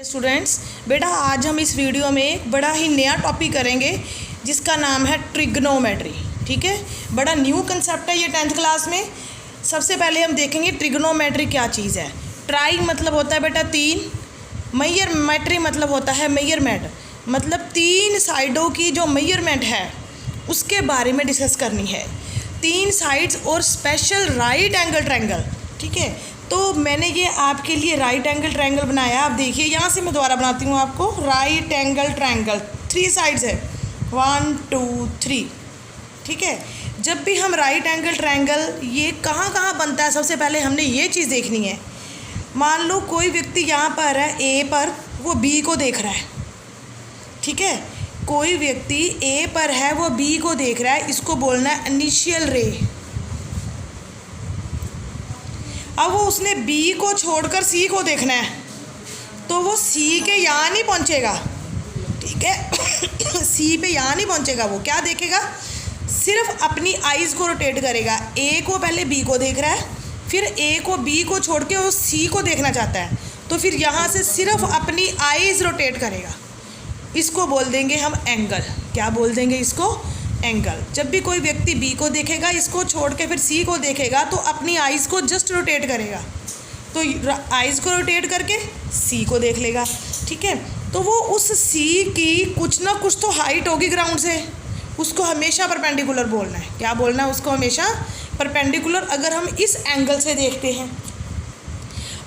Students, बेटा आज हम इस वीडियो में एक बड़ा ही नया टॉपिक करेंगे जिसका नाम है ट्रिग्नोमेट्री। ठीक है, बड़ा न्यू कंसेप्ट है ये 10th क्लास में। सबसे पहले हम देखेंगे ट्रिग्नोमेट्री क्या चीज़ है। ट्राई मतलब होता है बेटा तीन, मेट्री मतलब होता है मेजरमेंट, मतलब तीन साइडों की जो मेजरमेंट है उसके बारे में डिस्कस करनी है। तीन साइड्स और स्पेशल राइट एंगल ट्रायंगल। ठीक है, तो मैंने ये आपके लिए राइट एंगल ट्रायंगल बनाया। आप देखिए यहाँ से मैं दोबारा बनाती हूँ आपको। राइट एंगल ट्रायंगल 3 साइड्स है, 1 2 3। ठीक है, जब भी हम राइट एंगल ट्रायंगल ये कहाँ कहाँ बनता है, सबसे पहले हमने ये चीज़ देखनी है। मान लो कोई व्यक्ति यहाँ पर है ए पर, वो बी को देख रहा है। ठीक है, कोई व्यक्ति ए पर है वो बी को देख रहा है, इसको बोलना है इनिशियल रे। अब वो उसने बी को छोड़कर सी को देखना है तो वो सी के यहाँ नहीं पहुँचेगा। ठीक है सी पे यहाँ नहीं पहुँचेगा। वो क्या देखेगा, सिर्फ अपनी आइज़ को रोटेट करेगा। ए को पहले बी को देख रहा है, फिर ए को बी को छोड़ के वो सी को देखना चाहता है, तो फिर यहाँ से सिर्फ अपनी आइज़ रोटेट करेगा। इसको बोल देंगे हम एंगल। क्या बोल देंगे इसको? एंगल। जब भी कोई व्यक्ति बी को देखेगा, इसको छोड़ के फिर सी को देखेगा, तो अपनी आइज़ को जस्ट रोटेट करेगा, तो आइज़ को रोटेट करके सी को देख लेगा। ठीक है, तो वो उस सी की कुछ ना कुछ तो हाइट होगी ग्राउंड से, उसको हमेशा परपेंडिकुलर बोलना है। क्या बोलना है उसको? हमेशा परपेंडिकुलर। अगर हम इस एंगल से देखते हैं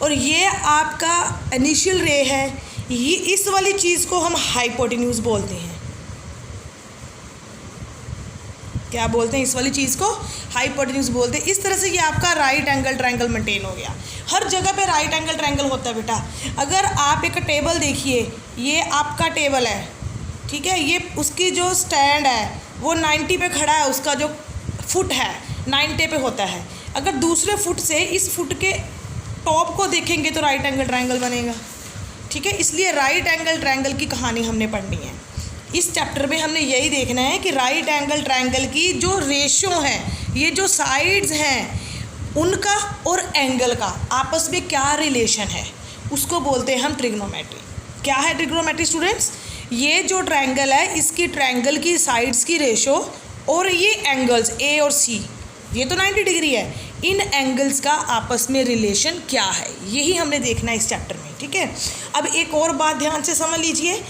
और ये आपका इनिशियल रे है, ये इस वाली चीज़ को हम हाइपोटेन्यूज बोलते हैं। क्या बोलते हैं? इस वाली चीज़ को हाइपोटेन्यूज बोलते हैं। इस तरह से ये आपका राइट एंगल ट्रायंगल मेंटेन हो गया। हर जगह पे राइट एंगल ट्रायंगल होता है बेटा। अगर आप एक टेबल देखिए, ये आपका टेबल है। ठीक है, ये उसकी जो स्टैंड है वो 90 पे खड़ा है, उसका जो फुट है 90 पे होता है। अगर दूसरे फुट से इस फुट के टॉप को देखेंगे तो राइट एंगल ट्रायंगल बनेगा। ठीक है, इसलिए राइट एंगल ट्रायंगल की कहानी हमने पढ़नी है। इस चैप्टर में हमने यही देखना है कि राइट एंगल ट्रायंगल की जो रेशो है, ये जो साइड्स हैं उनका और एंगल का आपस में क्या रिलेशन है, उसको बोलते हैं हम ट्रिग्नोमेट्री। क्या है ट्रिग्नोमेट्री स्टूडेंट्स? ये जो ट्रायंगल है, इसकी ट्रायंगल की साइड्स की रेशो और ये एंगल्स ए और सी, ये तो 90 डिग्री है, इन एंगल्स का आपस में रिलेशन क्या है, यही हमने देखना है इस चैप्टर में। ठीक है, अब एक और बात ध्यान से समझ लीजिए।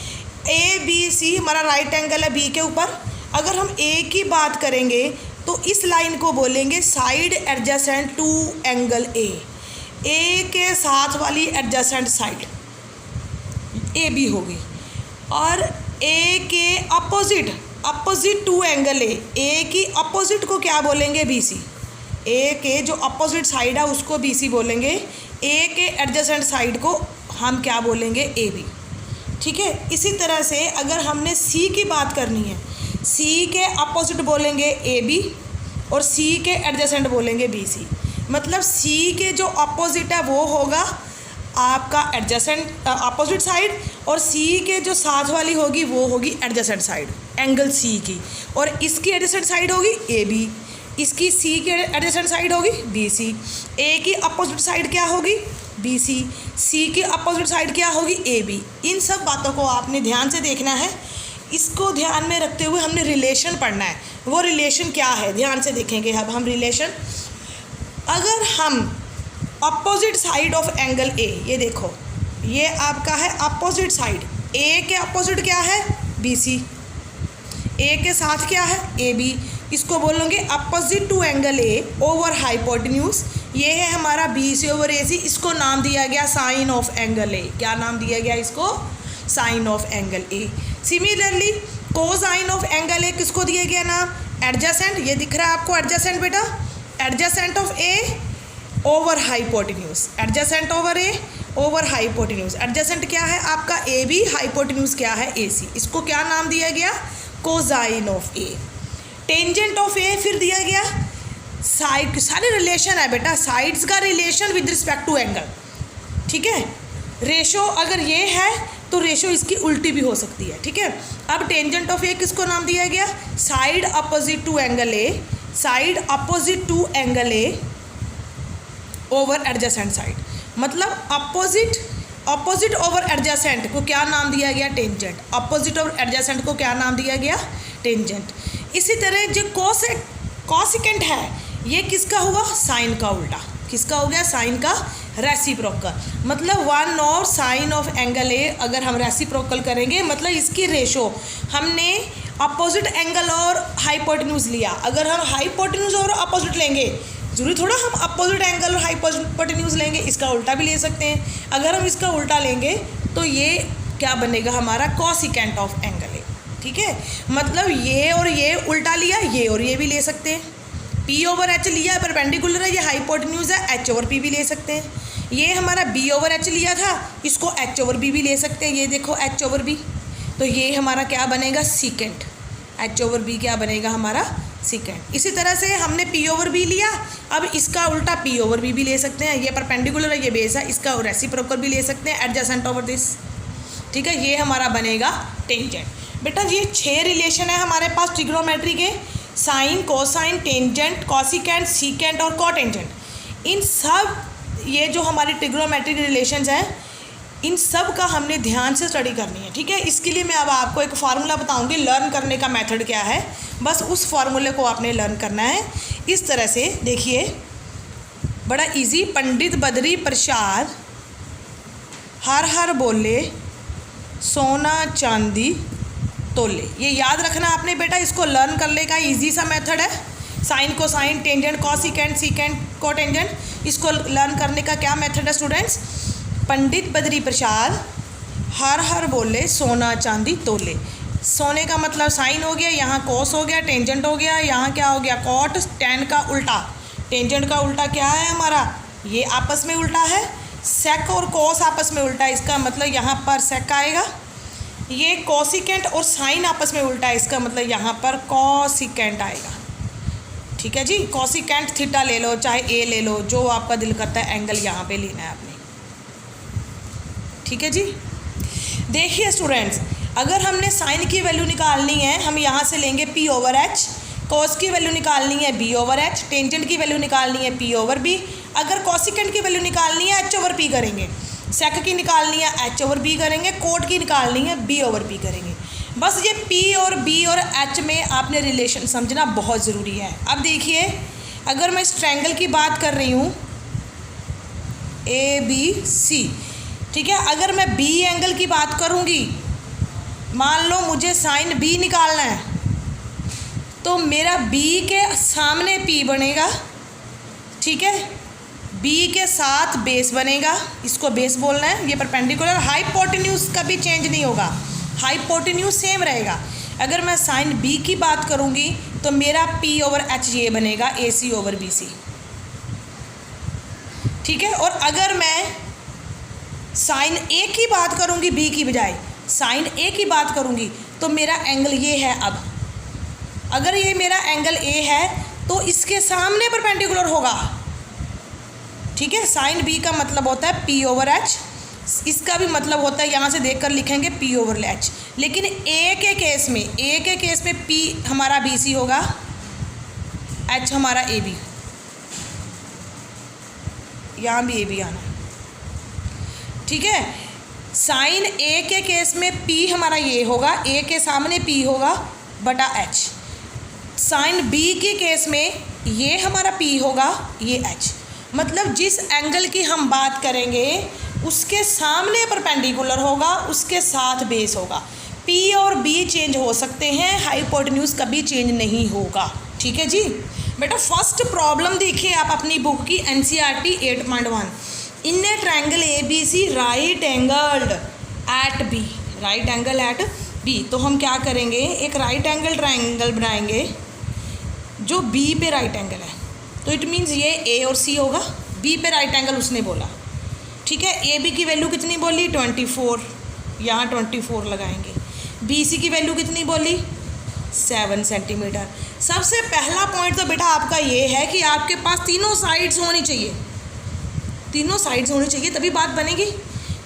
ए बी सी हमारा राइट एंगल है बी के ऊपर। अगर हम ए की बात करेंगे तो इस लाइन को बोलेंगे side adjacent to angle A. A के साथ वाली एडजेसेंट साइड ए बी होगी, और ए के अपोजिट टू एंगल ए की अपोजिट को क्या बोलेंगे? B C. ए के जो अपोजिट साइड है उसको बी सी बोलेंगे। ए के एडजेसेंट साइड को हम क्या बोलेंगे? A B. ठीक है, इसी तरह से अगर हमने सी की बात करनी है, सी के अपोजिट बोलेंगे ए बी और सी के एडजेसेंट बोलेंगे बी सी। मतलब सी के जो अपोजिट है वो होगा आपका एडजेसेंट अपोजिट साइड, और सी के जो साथ वाली होगी वो होगी एडजेसेंट साइड एंगल सी की, और इसकी एडजेसेंट साइड होगी ए बी, इसकी सी की एडजेसेंट साइड होगी बी सी। ए की अपोजिट साइड क्या होगी? B C. सी की अपोजिट साइड क्या होगी? A B. इन सब बातों को आपने ध्यान से देखना है। इसको ध्यान में रखते हुए हमने रिलेशन पढ़ना है। वो रिलेशन क्या है ध्यान से देखेंगे अब हम रिलेशन। अगर हम अपोजिट साइड ऑफ एंगल ए, ये देखो ये आपका है अपोजिट साइड, ए के अपोजिट क्या है? B C. ए के साथ क्या है? A B. इसको बोलोगे opposite to angle A over hypotenuse. ये है हमारा बी सी ओवर ए सी। इसको नाम दिया गया साइन ऑफ एंगल ए। क्या नाम दिया गया इसको? Sine of angle A. Similarly cosine of angle A किसको दिया गया नाम? एडजेसेंट। ये दिख रहा है आपको एडजेसेंट बेटा, adjacent of A over hypotenuse. Adjacent over A over hypotenuse. Adjacent क्या है आपका? A B. हाइपोटेन्यूज क्या है? ए सी। इसको क्या नाम दिया गया? Cosine of A. Tangent of A फिर दिया गया साइड। सारे रिलेशन है बेटा, साइड्स का relation with respect to angle. ठीक है, रेशो अगर ये है तो रेशो इसकी उल्टी भी हो सकती है। ठीक है, अब टेंजेंट ऑफ ए किसको नाम दिया गया? Side opposite to angle A, side opposite to angle A over adjacent side. मतलब अपोजिट ऑपोजिट ओवर एडजेसेंट को क्या नाम दिया गया? टेंजेंट। ऑपोजिट ओवर एडजेसेंट को क्या नाम दिया गया? टेंजेंट। इसी तरह जो कोसिकेंट है ये किसका हुआ? साइन का उल्टा। किसका हो गया? साइन का रेसिप्रोकल। मतलब 1 और साइन ऑफ एंगल ए अगर हम रेसिप्रोकल करेंगे मतलब इसकी रेशो हमने अपोजिट एंगल और हाइपोटेन्यूज लिया। अगर हम हाइपोटेन्यूज और अपोजिट लेंगे, जरूरी थोड़ा हम अपोजिट एंगल और हाइपोटेन्यूज लेंगे, इसका उल्टा भी ले सकते हैं। अगर हम इसका उल्टा लेंगे तो ये क्या बनेगा? हमारा कोसिकेंट ऑफ एंगल ए। ठीक है, मतलब ये और ये उल्टा लिया, ये और ये भी ले सकते हैं। पी ओवर एच लिया है, परपेंडिकुलर है, ये हाइपोटेन्यूज है, एच ओवर पी भी ले सकते हैं। ये हमारा बी ओवर एच लिया था, इसको एच ओवर बी भी ले सकते हैं। ये देखो एच ओवर बी, तो ये हमारा क्या बनेगा? सीकेंट। एच ओवर बी क्या बनेगा? हमारा सीकेंट। इसी तरह से हमने पी ओवर बी लिया, अब इसका उल्टा पी ओवर बी भी ले सकते हैं। ये परपेंडिकुलर है, ये बेस है, इसका रेसिप्रोकल भी ले सकते हैं, एडजेसेंट ओवर दिस। ठीक है, ये हमारा बनेगा टेंजेंट। बेटा ये 6 रिलेशन है हमारे पास ट्रिग्नोमेट्री के, sine, cosine, tangent, cosecant, secant और कोटेंजेंट। इन सब ये जो हमारी ट्रिग्नोमेट्री के रिलेशंस हैं, इन सब का हमने ध्यान से स्टडी करनी है। ठीक है, इसके लिए मैं अब आपको एक फार्मूला बताऊंगी, लर्न करने का मेथड क्या है, बस उस फार्मूले को आपने लर्न करना है। इस तरह से देखिए, बड़ा इजी। पंडित बद्री प्रसाद हर हर बोले, सोना चांदी तोले। ये याद रखना आपने बेटा, इसको लर्न करने का इजी सा मेथड है। Sine cosine, tangent cosecant, secant cotangent, इसको लर्न करने का क्या मेथड है स्टूडेंट्स? पंडित बद्री प्रसाद हर हर बोले, सोना चांदी तोले। सोने का मतलब साइन हो गया, यहाँ कोस हो गया, टेंजेंट हो गया, यहाँ क्या हो गया? कॉट। टेन का उल्टा, टेंजेंट का उल्टा क्या है हमारा? ये आपस में उल्टा है। सेक और कोस आपस में उल्टा है, इसका मतलब यहाँ पर सेक आएगा। ये कोसिकेंट और साइन आपस में उल्टा है, इसका मतलब यहाँ पर कोसिकेंट आएगा। ठीक है जी, कोसिकेंट थीटा ले लो, चाहे ए ले लो, जो आपका दिल करता है एंगल यहाँ पे लेना है आपने। ठीक है जी, देखिए स्टूडेंट्स, अगर हमने साइन की वैल्यू निकालनी है, हम यहाँ से लेंगे पी ओवर एच। कोस की वैल्यू निकालनी है बी ओवर एच। टेंजेंट की वैल्यू निकालनी है पी ओवर बी। अगर कोसिकेंट की वैल्यू निकालनी है एच ओवर पी करेंगे। सेक की निकालनी है एच ओवर बी करेंगे। कोट की निकालनी है बी ओवर बी करेंगे। बस ये पी और बी और एच में आपने रिलेशन समझना बहुत ज़रूरी है। अब देखिए, अगर मैं इस ट्रायंगल की बात कर रही हूँ ए बी सी, ठीक है, अगर मैं बी एंगल की बात करूँगी, मान लो मुझे साइन बी निकालना है, तो मेरा बी के सामने पी बनेगा। ठीक है, बी के साथ बेस बनेगा, इसको बेस बोलना है। ये परपेंडिकुलर, हाइपोटेन्यूज कभी चेंज नहीं होगा, हाइपोटेन्यूज सेम रहेगा। अगर मैं साइन बी की बात करूँगी तो मेरा पी ओवर एच ये बनेगा ए सी ओवर बी सी। ठीक है, और अगर मैं साइन ए की बात करूँगी बी की बजाय, साइन ए की बात करूँगी तो मेरा एंगल ये है। अब अगर ये मेरा एंगल ए है तो इसके सामने परपेंडिकुलर होगा। ठीक है, साइन बी का मतलब होता है पी ओवर एच, इसका भी मतलब होता है, यहाँ से देखकर लिखेंगे पी ओवर एच। लेकिन ए के केस में पी हमारा बी सी होगा, एच हमारा ए बी, यहाँ भी ए बी आना। ठीक है, साइन ए के केस में पी हमारा ये होगा, ए के सामने पी होगा बटा एच। साइन बी के केस में ये हमारा पी होगा, ये एच। मतलब जिस एंगल की हम बात करेंगे उसके सामने परपेंडिकुलर होगा, उसके साथ बेस होगा। पी और बी चेंज हो सकते हैं, हाइपोटेन्यूज कभी चेंज नहीं होगा। ठीक है जी बेटा, फर्स्ट प्रॉब्लम देखिए आप अपनी बुक की NCERT 8.1। In a triangle A B C right angled at B, right angle at B. तो हम क्या करेंगे, एक राइट एंगल ट्रायंगल बनाएंगे जो बी पे राइट एंगल है। तो इट मीन्स ये ए और सी होगा, बी पे राइट एंगल उसने बोला। ठीक है, ए बी की वैल्यू कितनी बोली? 24, यहाँ 24 लगाएंगे। बी सी की वैल्यू कितनी बोली? 7 सेंटीमीटर। सबसे पहला पॉइंट तो बेटा आपका ये है कि आपके पास तीनों साइड्स होनी चाहिए, तीनों साइड्स होनी चाहिए तभी बात बनेगी।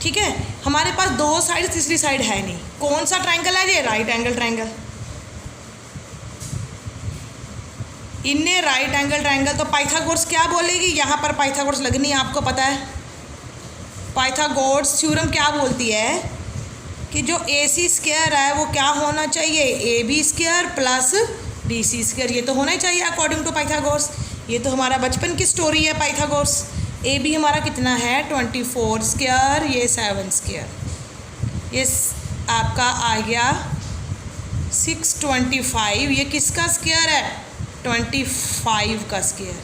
ठीक है, हमारे पास 2 साइड, तीसरी साइड है नहीं। कौन सा ट्रायंगल है ये? Right angle triangle. इनने राइट एंगल ट्रायंगल, तो पाइथागोरस क्या बोलेगी? यहाँ पर पाइथागोरस लगनी आपको पता है। पाइथागोरस थ्योरम क्या बोलती है कि जो AC स्क्वायर है वो क्या होना चाहिए, AB square plus BC square. ये तो होना ही चाहिए अकॉर्डिंग टू पाइथागोरस। ये तो हमारा बचपन की स्टोरी है पाइथागोरस। AB हमारा कितना है 24 स्क्वायर, ये 7 स्क्वायर, ये आपका आ गया 625। ये किसका स्क्वायर है 25 का स्क्वायर।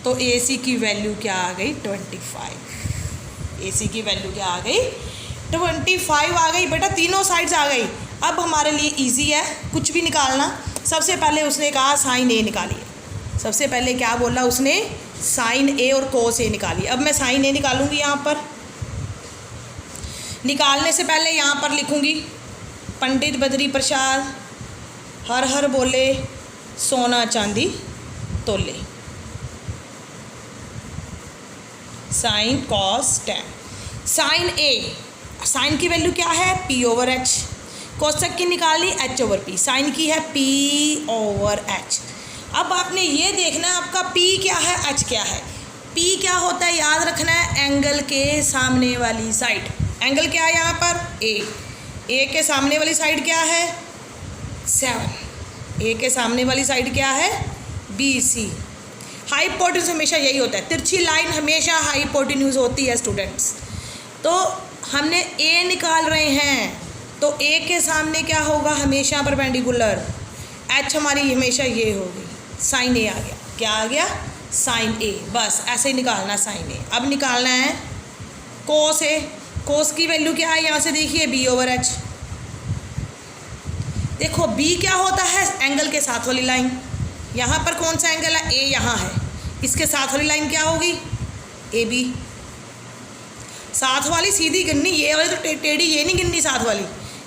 तो AC की वैल्यू क्या आ गई 25। AC की वैल्यू क्या आ गई 25 आ गई बेटा, तीनों साइड्स आ गई। अब हमारे लिए इजी है कुछ भी निकालना। सबसे पहले उसने कहा साइन A निकालिए। सबसे पहले क्या बोला उसने, साइन A और कोस A निकालिए। अब मैं साइन A निकालूंगी। यहाँ पर निकालने से पहले यहाँ पर लिखूंगी पंडित बद्री प्रसाद हर हर बोले सोना चांदी तोले, sine cos tan. Sine A, sine की वैल्यू क्या है P/H। कोसक की निकाली H/P। साइन की है P/H। अब आपने ये देखना है आपका P क्या है H क्या है। P क्या होता है याद रखना है, एंगल के सामने वाली साइड। एंगल क्या है यहाँ पर A के सामने वाली साइड क्या है 7। A के सामने वाली साइड क्या है BC। हाइपोटेन्यूज हमेशा यही होता है, तिरछी लाइन हमेशा हाइपोटेन्यूज होती है स्टूडेंट्स। तो हमने A निकाल रहे हैं तो A के सामने क्या होगा हमेशा परपेंडिकुलर, H हमारी हमेशा ये होगी, साइन A आ गया। क्या आ गया साइन A। बस ऐसे ही निकालना साइन A। अब निकालना है कोस A। कोस की वैल्यू क्या है यहाँ से देखिए B/H। देखो B क्या होता है एंगल के साथ वाली लाइन। यहाँ पर कौन सा एंगल है A यहाँ है, इसके साथ वाली लाइन क्या होगी AB। साथ वाली सीधी गिननी, ये वाली तो टेढ़ी ये नहीं गिननी साथ वाली।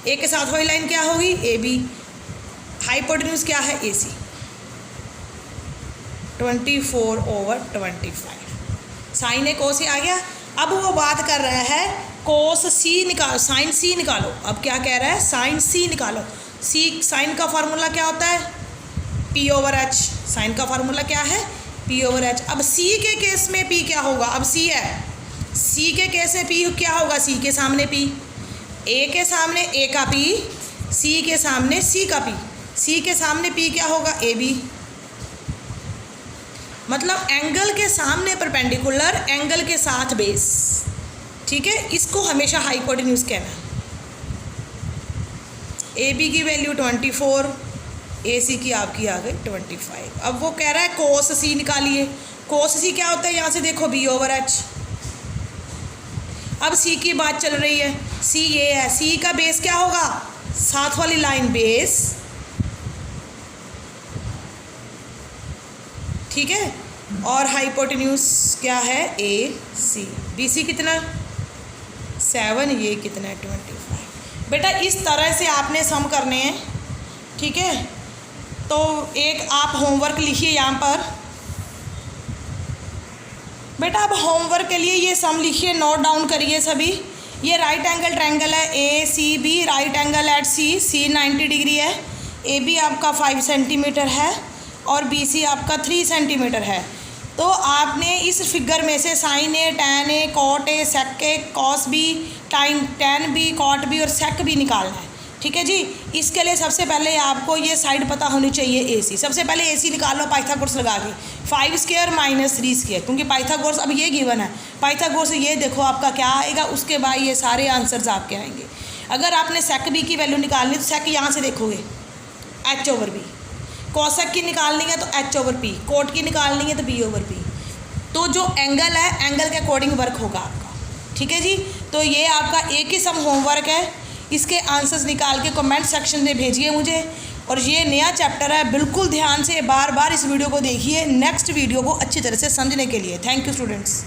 A के साथ वाली लाइन क्या होगी AB। हाइपोटेन्यूज क्या है AC। 24/25 sine A cos A आ गया। अब वो बात कर रहा है कोस C निकालो, साइन C निकालो। अब क्या कह रहा है साइन C निकालो। C साइन का फार्मूला क्या होता है P/H। साइन का फार्मूला क्या है P/H। अब C के केस में P क्या होगा, अब C है, C के केस में P क्या होगा, C के सामने P, A के सामने A का P, C के सामने C का P, C के सामने P क्या होगा AB। मतलब एंगल के सामने परपेंडिकुलर, एंगल के साथ बेस। ठीक है, इसको हमेशा हाइपोटेन्यूज कहना है। AB की वैल्यू 24, AC की आपकी आ गई 25। अब वो कह रहा है कोस C निकालिए। कोस C क्या होता है यहाँ से देखो B/H। अब C की बात चल रही है, C ये है, C का बेस क्या होगा साथ वाली लाइन बेस। ठीक है, और हाइपोटेन्यूज क्या है AC। BC कितना 7, ये कितना 25। बेटा इस तरह से आपने सम करने हैं। ठीक है, तो एक आप होमवर्क लिखिए यहाँ पर बेटा। अब होमवर्क के लिए ये सम लिखिए, नोट डाउन करिए सभी। ये राइट एंगल ट्रायंगल है ACB, right angle at C 90 degree है। AB आपका 5 सेंटीमीटर है और BC आपका 3 सेंटीमीटर है। तो आपने इस फिगर में से sign A, tan A, cot A, sec A, cos B, tan B, cot B और sec B निकालना है। ठीक है जी, इसके लिए सबसे पहले आपको ये साइड पता होनी चाहिए AC। सबसे पहले AC निकालो पाइथागोरस लगा के, 5 स्क्वायर माइनस 3 स्क्वायर, क्योंकि पाइथागोरस अब ये गिवन है। पाइथागोरस ये देखो आपका क्या आएगा, उसके बाद ये सारे आंसर्स आपके आएंगे। अगर आपने sec B की वैल्यू निकालनी तो sec यहाँ से देखोगे H/B, कोसेक की निकालनी है तो H/P, कोट की निकालनी है तो B/P। तो जो एंगल है एंगल के अकॉर्डिंग वर्क होगा आपका। ठीक है जी, तो ये आपका एक ही सम होमवर्क है। इसके आंसर्स निकाल के कमेंट सेक्शन में भेजिए मुझे। और ये नया चैप्टर है, बिल्कुल ध्यान से बार बार इस वीडियो को देखिए नेक्स्ट वीडियो को अच्छी तरह से समझने के लिए। Thank you students.